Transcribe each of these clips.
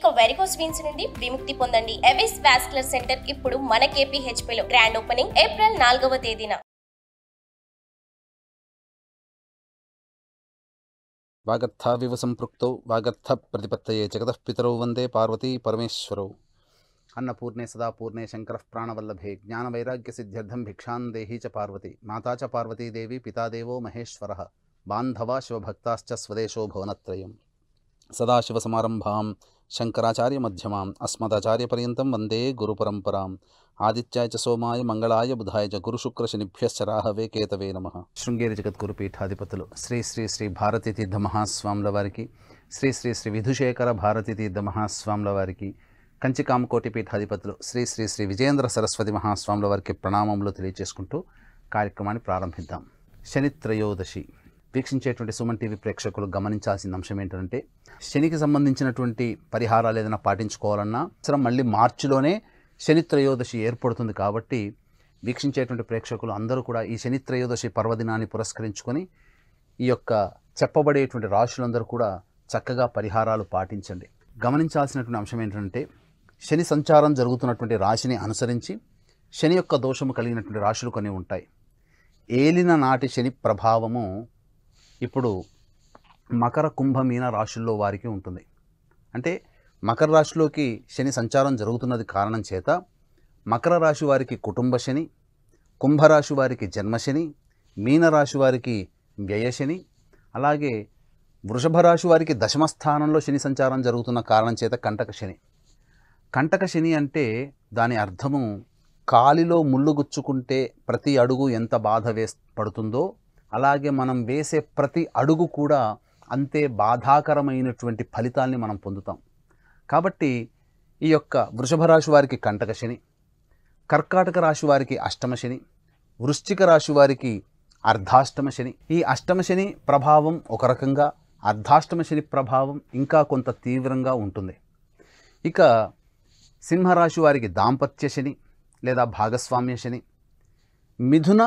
ఇక varicose veins నుండి విముక్తి పొందండి. ఎవిస్ వాస్కులర్ సెంటర్ ఇప్పుడు మన KPHP లో గ్రాండ్ ఓపెనింగ్ ఏప్రిల్ 4వ తేదీన. వాగర్థావివ సంపృక్తౌ వాగర్థ ప్రతిపత్తయే జగతః పితరౌ వందే పార్వతీ పరమేశ్వరౌ. అన్నపూర్ణే సదాపూర్ణే శంకరః ప్రాణవల్లభే జ్ఞానవైరాగ్య సిద్ధ్యర్థం భిక్షాం దేహీ చ పార్వతి మాతా చ పార్వతీదేవి పితాదేవో మహేశ్వరః బాంధవా శివభక్తాశ్చ స్వదేశో భువనత్రయం. సదాశివసమారంభాం శంకరాచార్యమధ్యమాం అస్మదాచార్యపర్యంతం వందే గురుపరంపరాం. ఆదిత్యాయ చ సోమాయ మంగళాయ బుధాయ చ గురుశుక్రశనిభ్యశ్చ రాహవే కేతవే నమః. శృంగేరి జగద్గురు పీఠాధిపతులు శ్రీ శ్రీ శ్రీ భారతీ తీర్థ మహాస్వాముల వారికి, శ్రీ శ్రీ శ్రీ విధుశేఖర భారతీ తీర్థ మహాస్వాముల వారికి, కంచికామకోటి పీఠాధిపతులు శ్రీ శ్రీ శ్రీ విజయేంద్ర సరస్వతి మహాస్వాముల వారికి ప్రణామములు తెలియజేసుకుంటూ కార్యక్రమాన్ని ప్రారంభిద్దాం. శని త్రయోదశి వీక్షించేటువంటి సుమన్ టీవీ ప్రేక్షకులు గమనించాల్సిన అంశం ఏంటంటే, శనికి సంబంధించినటువంటి పరిహారాలు ఏదైనా పాటించుకోవాలన్నా మళ్ళీ మార్చిలోనే శని త్రయోదశి ఏర్పడుతుంది. కాబట్టి వీక్షించేటువంటి ప్రేక్షకులు అందరూ కూడా ఈ శని త్రయోదశి పర్వదినాన్ని పురస్కరించుకొని ఈ యొక్క చెప్పబడేటువంటి రాశులందరూ కూడా చక్కగా పరిహారాలు పాటించండి. గమనించాల్సినటువంటి అంశం ఏంటంటే, శని సంచారం జరుగుతున్నటువంటి రాశిని అనుసరించి శని యొక్క దోషము కలిగినటువంటి రాశులు కొన్ని ఉంటాయి. ఏలిన నాటి శని ప్రభావము ఇప్పుడు మకర కుంభమీన రాశుల్లో వారికి ఉంటుంది. అంటే మకర రాశిలోకి శని సంచారం జరుగుతున్నది కారణం చేత మకర రాశి వారికి కుటుంబ శని, కుంభరాశి వారికి జన్మశని, మీనరాశి వారికి వ్యయశని, అలాగే వృషభ రాశి వారికి దశమ స్థానంలో శని సంచారం జరుగుతున్న కారణం చేత కంటక శని. కంటక శని అంటే దాని అర్థము కాలిలో ముళ్ళు గుచ్చుకుంటే ప్రతి అడుగు ఎంత బాధ పడుతుందో అలాగే మనం వేసే ప్రతి అడుగు కూడా అంతే బాధాకరమైనటువంటి ఫలితాల్ని మనం పొందుతాం. కాబట్టి ఈ యొక్క వృషభ రాశి వారికి కంటక శని, కర్కాటక రాశి వారికి అష్టమ శని, వృశ్చిక రాశి వారికి అర్ధాష్టమ శని. ఈ అష్టమ శని ప్రభావం ఒక రకంగా, అర్ధాష్టమ శని ప్రభావం ఇంకా కొంత తీవ్రంగా ఉంటుంది. ఇక సింహరాశి వారికి దాంపత్య శని లేదా భాగస్వామ్య శని, మిథున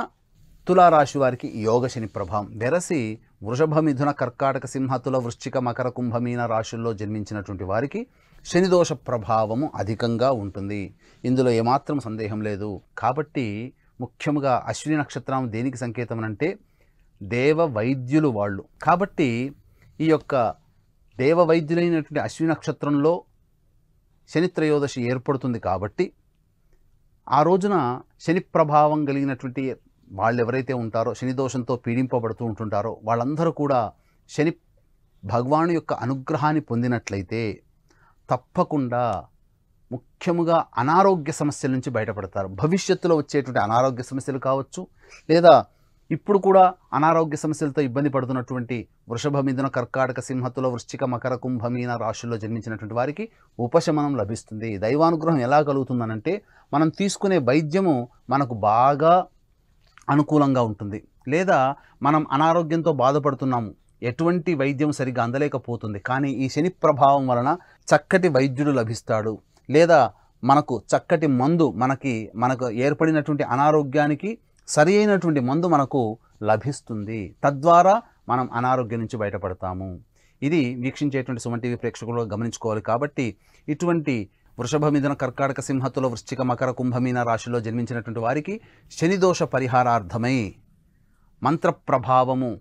తులారాశి వారికి యోగ శని ప్రభావం. వెరసి వృషభ మిథున కర్కాటక సింహ తుల వృశ్చిక మకర కుంభమీన రాశుల్లో జన్మించినటువంటి వారికి శనిదోష ప్రభావము అధికంగా ఉంటుంది. ఇందులో ఏమాత్రం సందేహం లేదు. కాబట్టి ముఖ్యంగా అశ్విని నక్షత్రం దేనికి సంకేతం అంటే దేవ వైద్యులు వాళ్ళు. కాబట్టి ఈ యొక్క దేవ వైద్యులైనటువంటి అశ్విని నక్షత్రంలో శని త్రయోదశి ఏర్పడుతుంది. కాబట్టి ఆ రోజున శని ప్రభావం కలిగినటువంటి వాళ్ళు ఎవరైతే ఉంటారో, శని దోషంతో పీడింపబడుతూ ఉంటుంటారో వాళ్ళందరూ కూడా శని భగవాను యొక్క అనుగ్రహాన్ని పొందినట్లయితే తప్పకుండా ముఖ్యముగా అనారోగ్య సమస్యల నుంచి బయటపడతారు. భవిష్యత్తులో వచ్చేటువంటి అనారోగ్య సమస్యలు కావచ్చు, లేదా ఇప్పుడు కూడా అనారోగ్య సమస్యలతో ఇబ్బంది పడుతున్నటువంటి వృషభ మిథున కర్కాటక సింహతుల వృశ్చిక మకర కుంభమీన రాశుల్లో జన్మించినటువంటి వారికి ఉపశమనం లభిస్తుంది. దైవానుగ్రహం ఎలా కలుగుతుందనంటే, మనం తీసుకునే వైద్యము మనకు బాగా అనుకూలంగా ఉంటుంది, లేదా మనం అనారోగ్యంతో బాధపడుతున్నాము, ఎటువంటి వైద్యం సరిగ్గా అందలేకపోతుంది, కానీ ఈ శని ప్రభావం వలన చక్కటి వైద్యుడు లభిస్తాడు, లేదా మనకు చక్కటి మందు మనకు ఏర్పడినటువంటి అనారోగ్యానికి సరి అయినటువంటి మందు మనకు లభిస్తుంది. తద్వారా మనం అనారోగ్యం నుంచి బయటపడతాము. ఇది వీక్షించేటువంటి సుమన్ టీవీ ప్రేక్షకులు గమనించుకోవాలి. కాబట్టి ఇటువంటి వృషభ మిథున కర్కాటక సింహతుల వృశ్చిక మకర కుంభమీన రాశిలో జన్మించినటువంటి వారికి శనిదోష పరిహారార్థమై మంత్ర ప్రభావము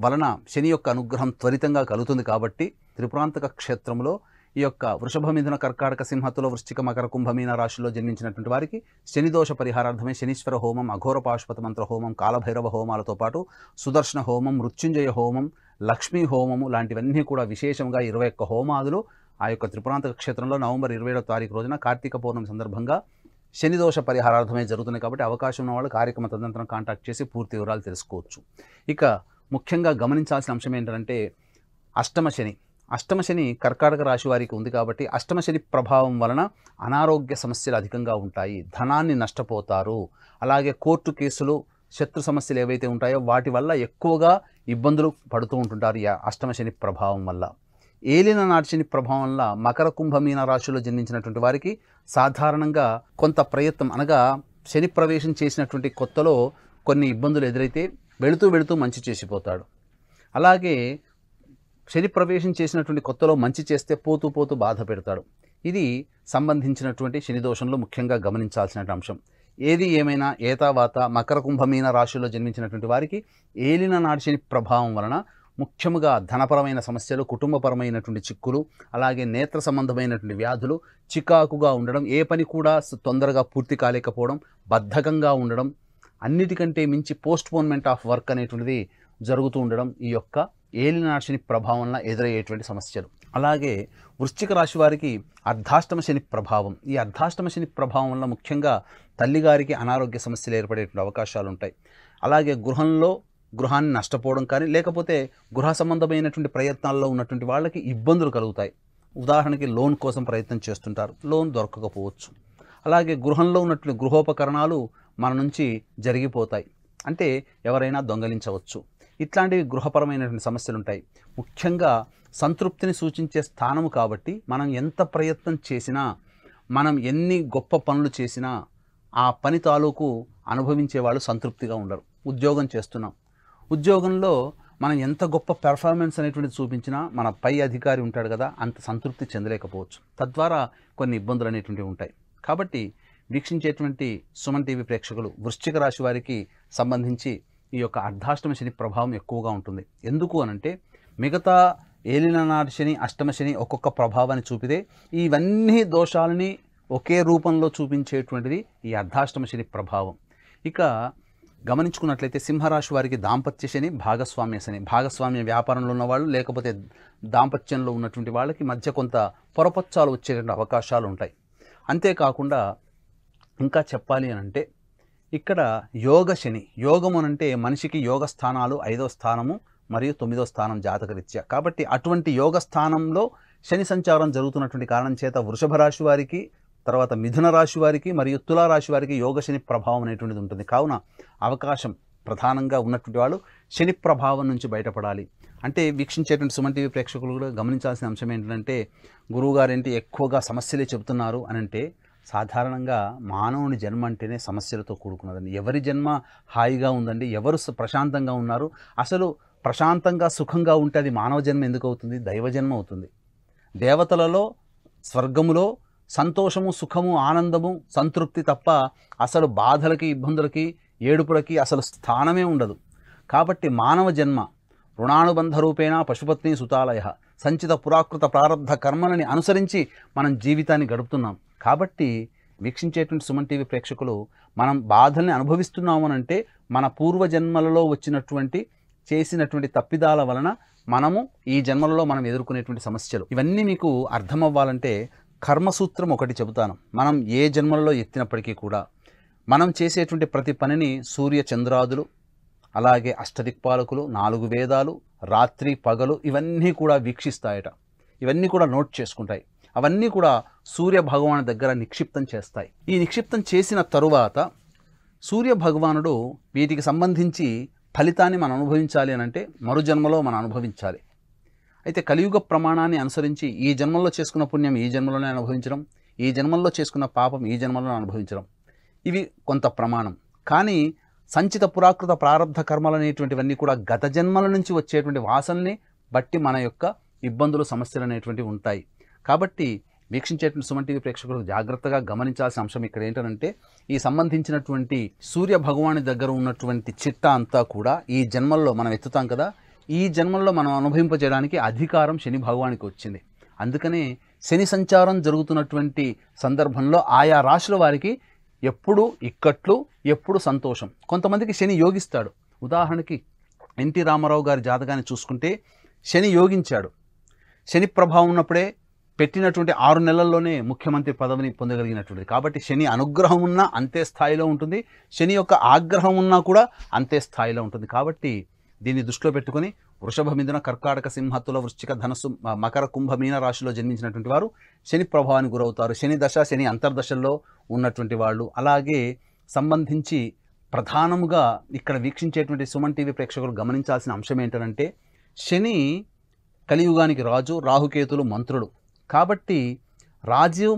వలన శని యొక్క అనుగ్రహం త్వరితంగా కలుగుతుంది. కాబట్టి త్రిపురాంతక క్షేత్రంలో ఈ యొక్క వృషభ మిథున కర్కాటక సింహతుల వృశ్చిక మకర కుంభమీన రాశిలో జన్మించినటువంటి వారికి శనిదోష పరిహారార్థమై శనీశ్వర హోమం, అఘోర పాశుపత మంత్ర హోమం, కాలభైరవ హోమాలతో పాటు సుదర్శన హోమం, మృత్యుంజయ హోమం, లక్ష్మీ హోమము లాంటివన్నీ కూడా విశేషంగా 21 హోమాదులు ఆ యొక్క త్రిపురాంతక క్షేత్రంలో నవంబర్ 27వ తారీఖు రోజున కార్తీక పౌర్ణమి సందర్భంగా శనిదోష పరిహారార్థమై జరుగుతున్నాయి. కాబట్టి అవకాశం ఉన్న వాళ్ళు కార్యక్రమ తదనంతరం కాంటాక్ట్ చేసి పూర్తి వివరాలు తెలుసుకోవచ్చు. ఇక ముఖ్యంగా గమనించాల్సిన అంశం ఏంటంటే అష్టమ శని కర్కాటక రాశి వారికి ఉంది. కాబట్టి అష్టమ శని ప్రభావం వలన అనారోగ్య సమస్యలు అధికంగా ఉంటాయి, ధనాన్ని నష్టపోతారు, అలాగే కోర్టు కేసులు, శత్రు సమస్యలు ఏవైతే ఉంటాయో వాటి వల్ల ఎక్కువగా ఇబ్బందులు పడుతూ ఉంటుంటారు ఈ అష్టమ శని ప్రభావం వల్ల. ఏలిన నాటి శని ప్రభావం వల్ల మకర కుంభమీన రాశిలో జన్మించినటువంటి వారికి సాధారణంగా కొంత ప్రయత్నం, అనగా శని ప్రవేశం చేసినటువంటి కొత్తలో కొన్ని ఇబ్బందులు ఎదురైతే వెళుతూ మంచి చేసిపోతాడు. అలాగే శని ప్రవేశం చేసినటువంటి కొత్తలో మంచి చేస్తే పోతూ పోతూ బాధ పెడతాడు. ఇది సంబంధించినటువంటి శని దోషంలో ముఖ్యంగా గమనించాల్సిన అంశం. ఏది ఏమైనా ఏతావాత మకర కుంభమీన రాశిలో జన్మించినటువంటి వారికి ఏలిన నాటి శని ప్రభావం వలన ముఖ్యముగా ధనపరమైన సమస్యలు, కుటుంబపరమైనటువంటి చిక్కులు, అలాగే నేత్ర సంబంధమైనటువంటి వ్యాధులు, చికాకుగా ఉండడం, ఏ పని కూడా తొందరగా పూర్తి కాలేకపోవడం, బద్ధకంగా ఉండడం, అన్నిటికంటే మించి పోస్ట్పోన్మెంట్ ఆఫ్ వర్క్ అనేటువంటిది జరుగుతూ ఉండడం ఈ యొక్క ఏలినాటి శని ప్రభావం వలన ఎదురయ్యేటువంటి సమస్యలు. అలాగే వృశ్చిక రాశి వారికి అర్ధాష్టమ శని ప్రభావం. ఈ అర్ధాష్టమ శని ప్రభావం వల్ల ముఖ్యంగా తల్లిగారికి అనారోగ్య సమస్యలు ఏర్పడేటువంటి అవకాశాలు ఉంటాయి. అలాగే గృహాన్ని నష్టపోవడం కానీ, లేకపోతే గృహ సంబంధమైనటువంటి ప్రయత్నాల్లో ఉన్నటువంటి వాళ్ళకి ఇబ్బందులు కలుగుతాయి. ఉదాహరణకి లోన్ కోసం ప్రయత్నం చేస్తుంటారు, లోన్ దొరకకపోవచ్చు. అలాగే గృహంలో ఉన్నటువంటి గృహోపకరణాలు మన నుంచి జరిగిపోతాయి, అంటే ఎవరైనా దొంగలించవచ్చు. ఇట్లాంటివి గృహపరమైనటువంటి సమస్యలు ఉంటాయి. ముఖ్యంగా సంతృప్తిని సూచించే స్థానము కాబట్టి మనం ఎంత ప్రయత్నం చేసినా, మనం ఎన్ని గొప్ప పనులు చేసినా ఆ పని తాలూకు అనుభవించే వాళ్ళు సంతృప్తిగా ఉండరు. ఉద్యోగం చేస్తున్నాం, ఉద్యోగంలో మనం ఎంత గొప్ప పెర్ఫార్మెన్స్ అనేటువంటిది చూపించినా మన పై అధికారి ఉంటాడు కదా, అంత సంతృప్తి చెందలేకపోవచ్చు. తద్వారా కొన్ని ఇబ్బందులు అనేటువంటివి ఉంటాయి. కాబట్టి వీక్షించేటువంటి సుమన్ టీవీ ప్రేక్షకులు వృశ్చిక రాశి వారికి సంబంధించి ఈ యొక్క అర్ధాష్టమ శని ప్రభావం ఎక్కువగా ఉంటుంది. ఎందుకు అనంటే మిగతా ఏలినాటి శని, అష్టమ శని ఒక్కొక్క ప్రభావాన్ని చూపితే ఇవన్నీ దోషాలని ఒకే రూపంలో చూపించేటువంటిది ఈ అర్ధాష్టమ శని ప్రభావం. ఇక గమనించుకున్నట్లయితే సింహరాశి వారికి దాంపత్య శని, భాగస్వామ్య శని. భాగస్వామ్య వ్యాపారంలో ఉన్నవాళ్ళు, లేకపోతే దాంపత్యంలో ఉన్నటువంటి వాళ్ళకి మధ్య కొంత పొరపచ్చాలు వచ్చేటువంటి అవకాశాలు ఉంటాయి. అంతేకాకుండా ఇంకా చెప్పాలి అని అంటే ఇక్కడ యోగ శని. యోగం అనంటే మనిషికి యోగ స్థానాలు 5వ స్థానము మరియు 9వ స్థానం జాతకరీత్యా. కాబట్టి అటువంటి యోగ స్థానంలో శని సంచారం జరుగుతున్నటువంటి కారణం చేత వృషభ రాశి వారికి, తర్వాత మిథున రాశి వారికి మరియు తులారాశి వారికి యోగ శని ప్రభావం అనేటువంటిది ఉంటుంది. కావున అవకాశం ప్రధానంగా ఉన్నటువంటి వాళ్ళు శని ప్రభావం నుంచి బయటపడాలి. అంటే వీక్షించేటువంటి సుమన్ టీవీ ప్రేక్షకులు కూడా గమనించాల్సిన అంశం ఏంటంటే, గురువుగారు ఏంటి ఎక్కువగా సమస్యలే చెబుతున్నారు అని అంటే, సాధారణంగా మానవుని జన్మ అంటేనే సమస్యలతో కూడుకున్నదండి. ఎవరి జన్మ హాయిగా ఉందండి? ఎవరు ప్రశాంతంగా ఉన్నారు? అసలు ప్రశాంతంగా సుఖంగా ఉంటే అది మానవ జన్మ ఎందుకు అవుతుంది? దైవ జన్మ అవుతుంది. దేవతలలో, స్వర్గములో సంతోషము, సుఖము, ఆనందము, సంతృప్తి తప్ప అసలు బాధలకి, ఇబ్బందులకి, ఏడుపులకి అసలు స్థానమే ఉండదు. కాబట్టి మానవ జన్మ రుణానుబంధ రూపేణ పశుపత్ని సుతాలయ సంచిత పురాకృత ప్రారబ్ధ కర్మలని అనుసరించి మనం జీవితాన్ని గడుపుతున్నాం. కాబట్టి వీక్షించేటువంటి సుమన్ టీవీ ప్రేక్షకులు మనం బాధల్ని అనుభవిస్తున్నామనంటే మన పూర్వజన్మలలో చేసినటువంటి తప్పిదాల వలన మనము ఈ జన్మలలో మనం ఎదుర్కొనేటువంటి సమస్యలు. ఇవన్నీ మీకు అర్థమవ్వాలంటే కర్మసూత్రం ఒకటి చెబుతాను. మనం ఏ జన్మలలో ఎత్తినప్పటికీ కూడా మనం చేసేటువంటి ప్రతి పనిని సూర్య చంద్రాదులు, అలాగే అష్టదిక్పాలకులు, 4 వేదాలు, రాత్రి పగలు ఇవన్నీ కూడా వీక్షిస్తాయట. ఇవన్నీ కూడా నోట్ చేసుకుంటాయి. అవన్నీ కూడా సూర్య భగవాను దగ్గర నిక్షిప్తం చేస్తాయి. ఈ నిక్షిప్తం చేసిన తరువాత సూర్య భగవానుడు వీటికి సంబంధించి ఫలితాన్ని మనం అనుభవించాలి అని అంటే మరు జన్మలో మనం అనుభవించాలి. అయితే కలియుగ ప్రమాణాన్ని అనుసరించి ఈ జన్మల్లో చేసుకున్న పుణ్యం ఈ జన్మలోనే అనుభవించడం, ఈ జన్మల్లో చేసుకున్న పాపం ఈ జన్మలో అనుభవించడం, ఇవి కొంత ప్రమాణం. కానీ సంచిత పురాకృత ప్రారబ్ధ కర్మలు అనేటువంటివన్నీ కూడా గత జన్మల నుంచి వచ్చేటువంటి వాసనని బట్టి మన యొక్క ఇబ్బందులు, సమస్యలు అనేటువంటివి ఉంటాయి. కాబట్టి వీక్షించేటువంటి సుమన్ టీవీ ప్రేక్షకులకు జాగ్రత్తగా గమనించాల్సిన అంశం ఇక్కడ ఏంటంటే, ఈ సంబంధించినటువంటి సూర్య భగవాని దగ్గర ఉన్నటువంటి చిట్టా అంతా కూడా ఈ జన్మల్లో మనం ఎత్తుతాం కదా, ఈ జన్మల్లో మనం అనుభవింపజేయడానికి అధికారం శని భగవానికి వచ్చింది. అందుకనే శని సంచారం జరుగుతున్నటువంటి సందర్భంలో ఆయా రాశుల వారికి ఎప్పుడు ఇక్కట్లు, ఎప్పుడు సంతోషం. కొంతమందికి శని యోగిస్తాడు. ఉదాహరణకి ఎన్టీ రామారావు గారి జాతకాన్ని చూసుకుంటే శని యోగించాడు. శని ప్రభావం ఉన్నప్పుడే పెట్టినటువంటి 6 నెలల్లోనే ముఖ్యమంత్రి పదవిని పొందగలిగినటువంటిది. కాబట్టి శని అనుగ్రహం ఉన్నా అంతే స్థాయిలో ఉంటుంది, శని యొక్క ఆగ్రహం ఉన్నా కూడా అంతే స్థాయిలో ఉంటుంది. కాబట్టి దీన్ని దృష్టిలో పెట్టుకొని వృషభ, మిథున, కర్కాటక, సింహ, తుల, వృశ్చిక, ధనస్సు, మకర, కుంభ, మీన రాశిలో జన్మించినటువంటి వారు శని ప్రభావానికి గురవుతారు. శని దశ, శని అంతర్దశల్లో ఉన్నటువంటి వాళ్ళు. అలాగే సంబంధించి ప్రధానముగా ఇక్కడ వీక్షించేటువంటి సుమన్ టీవీ ప్రేక్షకులు గమనించాల్సిన అంశం ఏంటంటే, శని కలియుగానికి రాజు, రాహుకేతులు మంత్రులు. కాబట్టి రాజు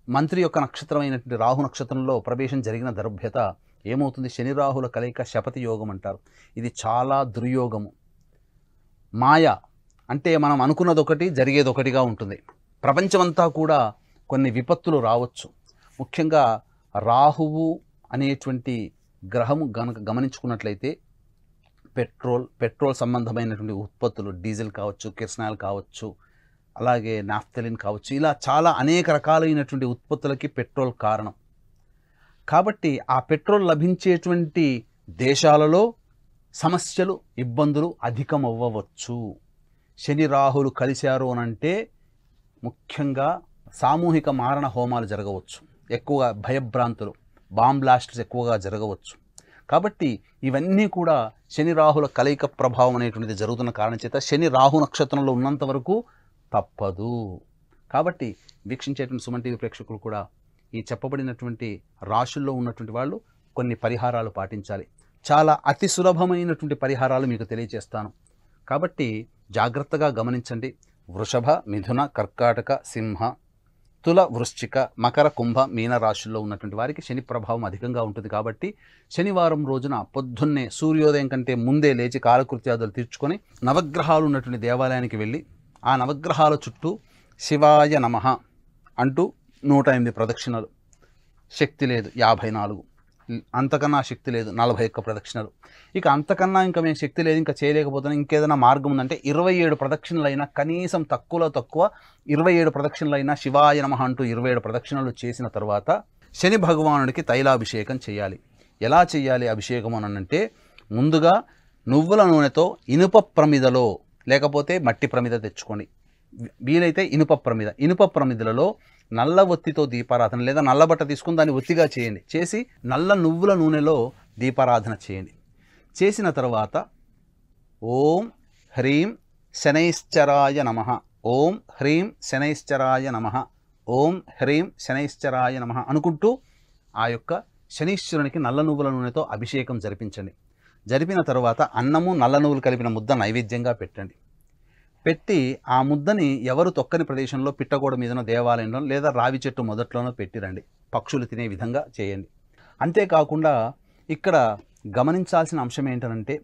మంత్రి యొక్క నక్షత్రమైనటువంటి రాహు నక్షత్రంలో ప్రవేశం జరిగిన దర్భ్యత ఏమవుతుంది? శని రాహుల కలయిక శపథి యోగం అంటారు. ఇది చాలా దుర్యోగము. మాయ అంటే మనం అనుకున్నది ఒకటి జరిగేది ఒకటిగా ఉంటుంది. ప్రపంచమంతా కూడా కొన్ని విపత్తులు రావచ్చు. ముఖ్యంగా రాహువు అనేటువంటి గ్రహము గనక గమనించుకున్నట్లయితే పెట్రోల్ సంబంధమైనటువంటి ఉత్పత్తులు, డీజిల్ కావచ్చు, కిరసనాయిల్ కావచ్చు, అలాగే నాఫ్థలిన్ కావచ్చు, ఇలా చాలా అనేక రకాలైనటువంటి ఉత్పత్తులకి పెట్రోల్ కారణం. కాబట్టి ఆ పెట్రోల్ లభించేటువంటి దేశాలలో సమస్యలు, ఇబ్బందులు అధికమవ్వవచ్చు. శని రాహులు కలిశారు అనంటే ముఖ్యంగా సామూహిక మారణ హోమాలు జరగవచ్చు, ఎక్కువగా భయభ్రాంతులు, బాంబ్ బ్లాస్ట్స్ ఎక్కువగా జరగవచ్చు. కాబట్టి ఇవన్నీ కూడా శని రాహుల కలయిక ప్రభావం అనేటువంటిది జరుగుతున్న కారణం చేత శని రాహు నక్షత్రంలో ఉన్నంత వరకు తప్పదు. కాబట్టి వీక్షించేటువంటి సుమన్ టీవీ ప్రేక్షకులు కూడా ఈ చెప్పబడినటువంటి రాశుల్లో ఉన్నటువంటి వాళ్ళు కొన్ని పరిహారాలు పాటించాలి. చాలా అతి సులభమైనటువంటి పరిహారాలు మీకు తెలియజేస్తాను. కాబట్టి జాగ్రత్తగా గమనించండి. వృషభ, మిథున, కర్కాటక, సింహ, తుల, వృశ్చిక, మకర, కుంభ, మీన రాశుల్లో ఉన్నటువంటి వారికి శని ప్రభావం అధికంగా ఉంటుంది. కాబట్టి శనివారం రోజున పొద్దున్నే సూర్యోదయం కంటే ముందే లేచి కాలకృత్యాదులు తీర్చుకొని నవగ్రహాలు ఉన్నటువంటి దేవాలయానికి వెళ్ళి ఆ నవగ్రహాల చుట్టూ శివాయ నమః అంటూ 108 ప్రదక్షిణలు, శక్తి లేదు 54, అంతకన్నా శక్తి లేదు 41 ప్రదక్షిణలు. ఇక అంతకన్నా ఇంకా మేము శక్తి లేదు, ఇంకా చేయలేకపోతున్నాం, ఇంకేదైనా మార్గం ఉందంటే 27 ప్రదక్షిణలైనా, కనీసం తక్కువలో తక్కువ 27 ప్రదక్షిణలైనా శివాయ నమః అంటూ 27 ప్రదక్షిణలు చేసిన తర్వాత శని భగవానుడికి తైలాభిషేకం చేయాలి. ఎలా చేయాలి అభిషేకం అనంటే, ముందుగా నువ్వుల నూనెతో ఇనుప ప్రమిదలో, లేకపోతే మట్టి ప్రమిద తెచ్చుకోండి, వీలైతే ఇనుప ప్రమిదలలో నల్ల ఒత్తితో దీపారాధన, లేదా నల్లబట్ట తీసుకుని దాన్ని ఒత్తిగా చేయండి. చేసి నల్ల నువ్వుల నూనెలో దీపారాధన చేయండి. చేసిన తర్వాత ఓం హ్రీం శనైశ్చరాయ నమః, ఓం హ్రీం శనైశ్చరాయ నమః, ఓం హ్రీం శనైశ్చరాయ నమః అనుకుంటూ ఆ యొక్క శనీశ్వరునికి నల్ల నువ్వుల నూనెతో అభిషేకం జరిపించండి. జరిపిన తర్వాత అన్నము, నల్ల నువ్వులు కలిపిన ముద్ద నైవేద్యంగా పెట్టండి. పెట్టి ఆ ముద్దని ఎవరు తొక్కని ప్రదేశంలో, పిట్టగోడ మీదనో, దేవాలయంలో, లేదా రావి చెట్టు మొదట్లోనో పెట్టిరండి. పక్షులు తినే విధంగా చేయండి. అంతేకాకుండా ఇక్కడ గమనించాల్సిన అంశం ఏంటంటే,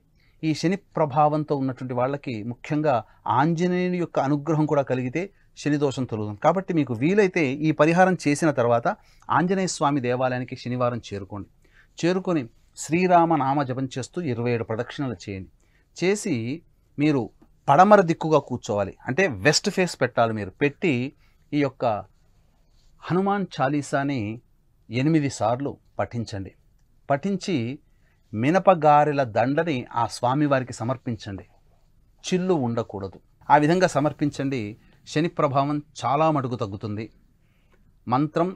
ఈ శని ప్రభావంతో ఉన్నటువంటి వాళ్ళకి ముఖ్యంగా ఆంజనేయుని యొక్క అనుగ్రహం కూడా కలిగితే శని దోషం తొలగుతుంది. కాబట్టి మీకు వీలైతే ఈ పరిహారం చేసిన తర్వాత ఆంజనేయ స్వామి దేవాలయానికి శనివారం చేరుకొని శ్రీరామ నామ జపం చేస్తూ 27 ప్రదక్షిణలు చేయండి. చేసి మీరు పడమర దిక్కుగా కూర్చోవాలి, అంటే వెస్ట్ ఫేస్ పెట్టాలి. మీరు పెట్టి ఈ యొక్క హనుమాన్ చాలీసాని 8 సార్లు పఠించండి. పఠించి మినపగారెల దండని ఆ స్వామివారికి సమర్పించండి. చిల్లు ఉండకూడదు. ఆ విధంగా సమర్పించండి. శని ప్రభావం చాలా మటుకు తగ్గుతుంది. మంత్రం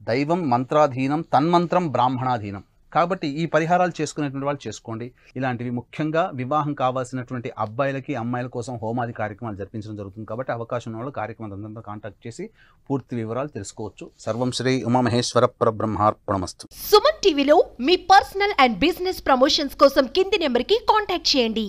దైవం మంత్రాధీనం, తన్మంత్రం బ్రాహ్మణాధీనం. కాబట్టి ఈ పరిహారాలు చేసుకునేటువంటి వాళ్ళు చేసుకోండి. ఇలాంటివి ముఖ్యంగా వివాహం కావాల్సినటువంటి అబ్బాయిలకి, అమ్మాయిల కోసం హోమాది కార్యక్రమాలు జరిపించడం జరుగుతుంది. కాబట్టి అవకాశం ఉన్న వాళ్ళు కార్యక్రమాలంతా కాంటాక్ట్ చేసి పూర్తి వివరాలు తెలుసుకోవచ్చు. సర్వం శ్రీ ఉమామహేశ్వర పరబ్రహ్మార్పణమస్తు. సుమన్ టీవీలో మీ పర్సనల్ అండ్ బిజినెస్ ప్రమోషన్స్ కోసం కింది నెంబర్కి కాంటాక్ట్ చేయండి.